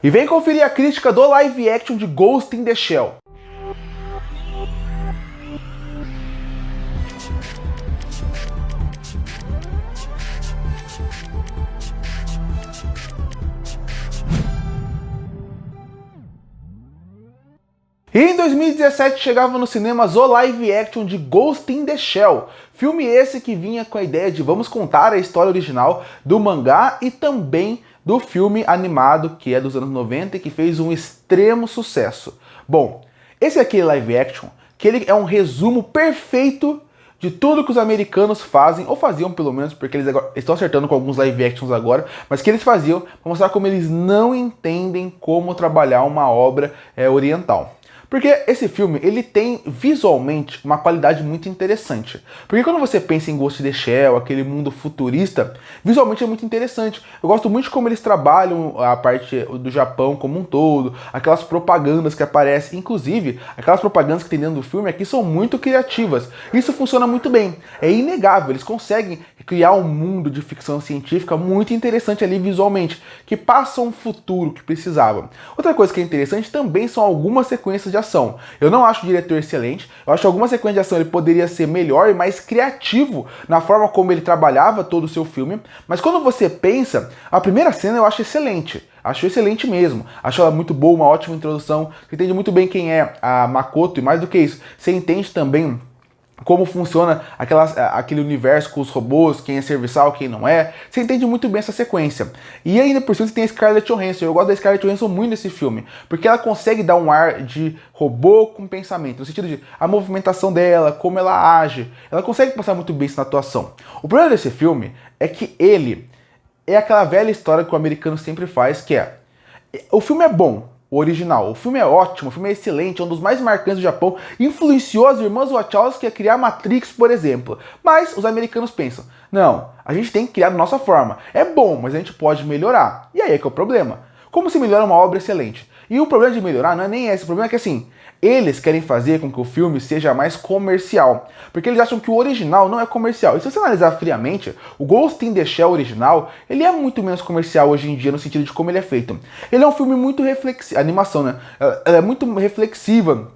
E vem conferir a crítica do live action de Ghost in the Shell. E em 2017 chegava nos cinemas o live action de Ghost in the Shell, filme esse que vinha com a ideia de vamos contar a história original do mangá e também do filme animado que é dos anos 90 e que fez um extremo sucesso. Bom, esse é aquele live action que ele é um resumo perfeito de tudo que os americanos fazem, ou faziam pelo menos, porque eles agora estão acertando com alguns live actions agora, mas que eles faziam para mostrar como eles não entendem como trabalhar uma obra oriental. Porque esse filme, ele tem visualmente uma qualidade muito interessante. Porque quando você pensa em Ghost in the Shell, aquele mundo futurista, visualmente é muito interessante. Eu gosto muito de como eles trabalham a parte do Japão como um todo, aquelas propagandas que aparecem, inclusive, aquelas propagandas que tem dentro do filme aqui são muito criativas. Isso funciona muito bem, é inegável, eles conseguem criar um mundo de ficção científica muito interessante ali visualmente, que passa um futuro que precisava. Outra coisa que é interessante também são algumas sequências de ação. Eu não acho o diretor excelente, eu acho que alguma sequência de ação ele poderia ser melhor e mais criativo na forma como ele trabalhava todo o seu filme, mas quando você pensa, a primeira cena eu acho excelente. Acho excelente mesmo, acho ela muito boa, uma ótima introdução, você entende muito bem quem é a Makoto e mais do que isso, você entende também como funciona aquele universo com os robôs, quem é serviçal, quem não é. Você entende muito bem essa sequência. E ainda por cima você tem a Scarlett Johansson. Eu gosto da Scarlett Johansson muito nesse filme, porque ela consegue dar um ar de robô com pensamento, no sentido de a movimentação dela, como ela age. Ela consegue passar muito bem isso na atuação. O problema desse filme é que ele é aquela velha história que o americano sempre faz, que é o filme é bom, o original. O filme é ótimo, o filme é excelente, é um dos mais marcantes do Japão, influenciou as irmãs Wachowski a criar Matrix, por exemplo. Mas os americanos pensam, não, a gente tem que criar da nossa forma. É bom, mas a gente pode melhorar. E aí é que é o problema. Como se melhora uma obra excelente? E o problema de melhorar não é nem esse, o problema é que assim, eles querem fazer com que o filme seja mais comercial, porque eles acham que o original não é comercial. E se você analisar friamente, o Ghost in the Shell original, ele é muito menos comercial hoje em dia no sentido de como ele é feito. Ele é um filme muito reflexivo, a animação, né? Ela é muito reflexiva.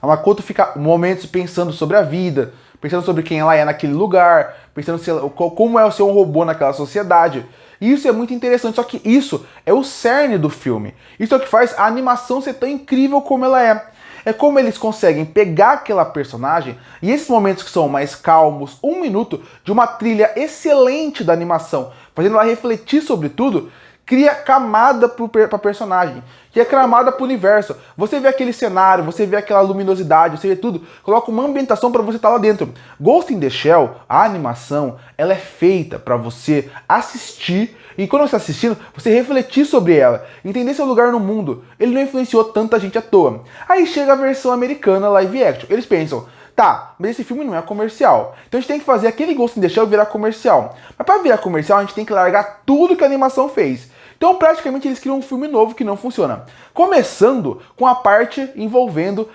A Makoto fica momentos pensando sobre a vida, pensando sobre quem ela é naquele lugar, pensando como é ser um robô naquela sociedade. E isso é muito interessante, só que isso é o cerne do filme. Isso é o que faz a animação ser tão incrível como ela é. É como eles conseguem pegar aquela personagem e esses momentos que são mais calmos, 1 minuto de uma trilha excelente da animação, fazendo ela refletir sobre tudo, cria camada pra personagem, cria camada pro universo. Você vê aquele cenário, você vê aquela luminosidade, você vê tudo, coloca uma ambientação para você estar lá dentro. Ghost in the Shell, a animação, ela é feita para você assistir e quando você está assistindo, você refletir sobre ela, entender seu lugar no mundo. Ele não influenciou tanta gente à toa. Aí chega a versão americana live action. Eles pensam, tá, mas esse filme não é comercial. Então a gente tem que fazer aquele Ghost in the Shell virar comercial. Mas para virar comercial, a gente tem que largar tudo que a animação fez. Então praticamente eles criam um filme novo que não funciona. Começando com a parte envolvendo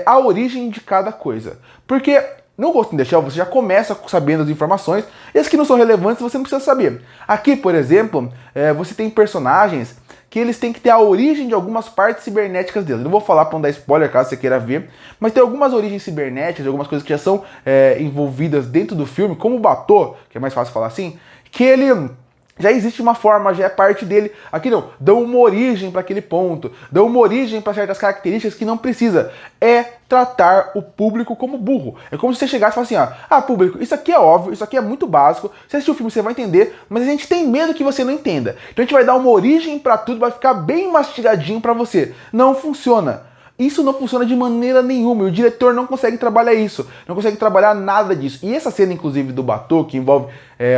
a origem de cada coisa. Porque no Ghost in the Shell você já começa sabendo as informações, e as que não são relevantes você não precisa saber. Aqui, por exemplo, você tem personagens que eles têm que ter a origem de algumas partes cibernéticas deles. Não vou falar para não dar spoiler caso você queira ver, mas tem algumas origens cibernéticas, algumas coisas que já são envolvidas dentro do filme, como o Batou, que é mais fácil falar assim, que ele já existe uma forma, já é parte dele. Aqui não, dão uma origem para aquele ponto, dão uma origem para certas características que não precisa. É tratar o público como burro. É como se você chegasse e falasse assim, público, isso aqui é óbvio, isso aqui é muito básico, você assistir o filme você vai entender, mas a gente tem medo que você não entenda. Então a gente vai dar uma origem para tudo, vai ficar bem mastigadinho para você. Não funciona. Isso não funciona de maneira nenhuma, e o diretor não consegue trabalhar isso, não consegue trabalhar nada disso. E essa cena, inclusive, do Batou, que envolve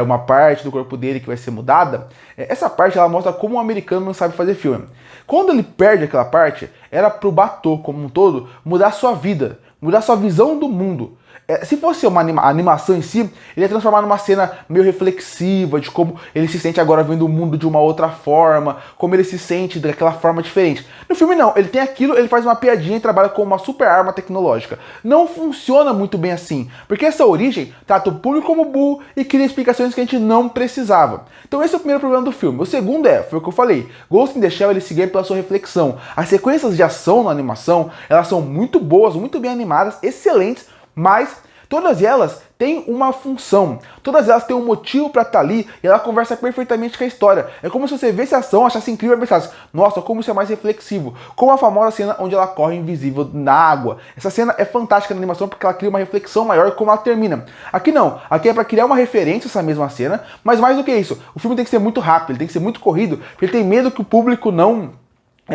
uma parte do corpo dele que vai ser mudada, essa parte ela mostra como um americano não sabe fazer filme. Quando ele perde aquela parte, era pro Batou, como um todo, mudar sua vida, mudar sua visão do mundo. Se fosse uma animação em si, ele ia transformar numa cena meio reflexiva, de como ele se sente agora vendo o mundo de uma outra forma, como ele se sente daquela forma diferente. No filme não, ele tem aquilo, ele faz uma piadinha e trabalha com uma super arma tecnológica. Não funciona muito bem assim, porque essa origem trata o público como burro e cria explicações que a gente não precisava. Então esse é o primeiro problema do filme. O segundo foi o que eu falei, Ghost in the Shell ele se ganha pela sua reflexão. As sequências de ação na animação, elas são muito boas, muito bem animadas, excelentes, mas todas elas têm uma função, todas elas têm um motivo para estar ali e ela conversa perfeitamente com a história. É como se você visse a ação, achasse incrível e pensasse, nossa, como isso é mais reflexivo. Como a famosa cena onde ela corre invisível na água. Essa cena é fantástica na animação porque ela cria uma reflexão maior como ela termina. Aqui não, aqui é para criar uma referência a essa mesma cena, mas mais do que isso, o filme tem que ser muito rápido, ele tem que ser muito corrido, porque ele tem medo que o público não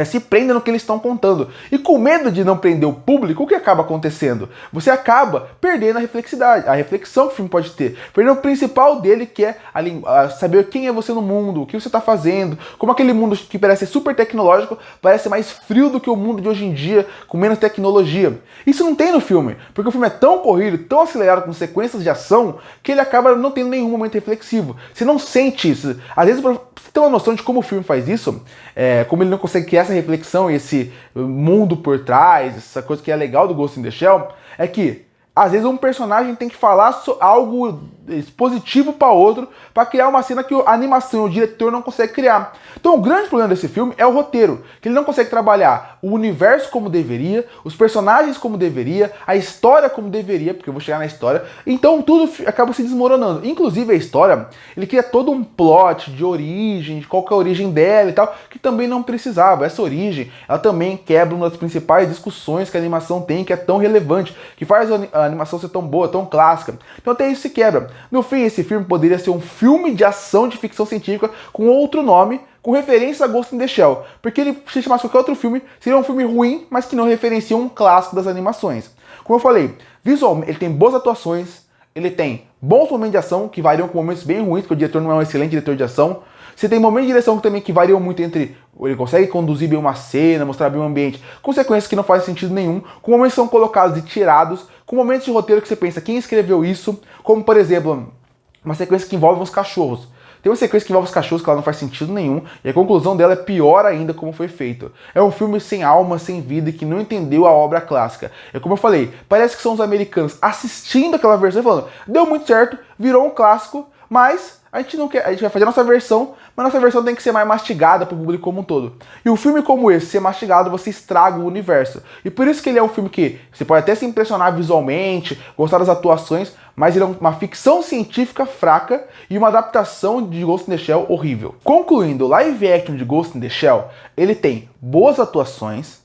se prenda no que eles estão contando. E com medo de não prender o público, o que acaba acontecendo? Você acaba perdendo a reflexidade, a reflexão que o filme pode ter. Perdendo o principal dele, que é saber quem é você no mundo, o que você está fazendo, como aquele mundo que parece super tecnológico, parece mais frio do que o mundo de hoje em dia, com menos tecnologia. Isso não tem no filme, porque o filme é tão corrido, tão acelerado, com sequências de ação, que ele acaba não tendo nenhum momento reflexivo. Você não sente isso. Às vezes, pra você ter uma noção de como o filme faz isso, como ele não consegue criar essa reflexão e esse mundo por trás, essa coisa que é legal do Ghost in the Shell, é que às vezes um personagem tem que falar algo positivo para outro para criar uma cena que a animação, o diretor não consegue criar. Então o grande problema desse filme é o roteiro, que ele não consegue trabalhar o universo como deveria, os personagens como deveria, a história como deveria, porque eu vou chegar na história, então tudo acaba se desmoronando. Inclusive a história, ele cria todo um plot de origem, de qual que é a origem dela e tal, que também não precisava. Essa origem, ela também quebra uma das principais discussões que a animação tem, que é tão relevante, que faz a animação ser tão boa, tão clássica. Então até isso se quebra. No fim, esse filme poderia ser um filme de ação de ficção científica com outro nome, com referência a Ghost in the Shell, porque ele, se chamasse qualquer outro filme, seria um filme ruim, mas que não referencia um clássico das animações. Como eu falei, visualmente, ele tem boas atuações, ele tem bons momentos de ação, que variam com momentos bem ruins, porque o diretor não é um excelente diretor de ação. Você tem momentos de direção também que variam muito entre... Ele consegue conduzir bem uma cena, mostrar bem o ambiente, com sequências que não fazem sentido nenhum, com momentos que são colocados e tirados, com momentos de roteiro que você pensa, quem escreveu isso? Como, por exemplo, uma sequência que envolve uns cachorros. Tem uma sequência que envolve os cachorros que ela não faz sentido nenhum, e a conclusão dela é pior ainda como foi feito. É um filme sem alma, sem vida, e que não entendeu a obra clássica. É como eu falei, parece que são os americanos assistindo aquela versão e falando, deu muito certo, virou um clássico, mas a gente não quer, a gente vai fazer a nossa versão, mas a nossa versão tem que ser mais mastigada para o público como um todo. E um filme como esse, ser mastigado, você estraga o universo. E por isso que ele é um filme que você pode até se impressionar visualmente, gostar das atuações, mas ele é uma ficção científica fraca e uma adaptação de Ghost in the Shell horrível. Concluindo, o live action de Ghost in the Shell, ele tem boas atuações,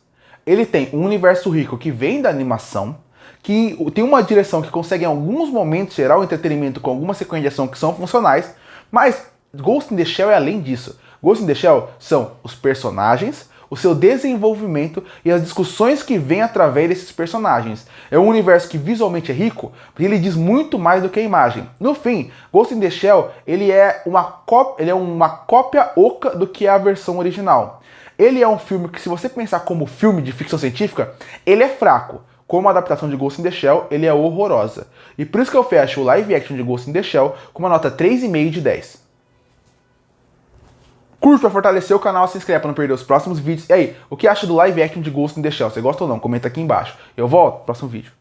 ele tem um universo rico que vem da animação, que tem uma direção que consegue em alguns momentos gerar o entretenimento com alguma sequência de ação que são funcionais, mas Ghost in the Shell é além disso. Ghost in the Shell são os personagens, o seu desenvolvimento e as discussões que vêm através desses personagens. É um universo que visualmente é rico, porque ele diz muito mais do que a imagem. No fim, Ghost in the Shell ele é uma cópia oca do que é a versão original. Ele é um filme que, se você pensar como filme de ficção científica, ele é fraco. Como a adaptação de Ghost in the Shell, ele é horrorosa. E por isso que eu fecho o live action de Ghost in the Shell com uma nota 3,5 de 10. Curte para fortalecer o canal, se inscreve para não perder os próximos vídeos. E aí, o que acha do live action de Ghost in the Shell? Você gosta ou não? Comenta aqui embaixo. Eu volto no próximo vídeo.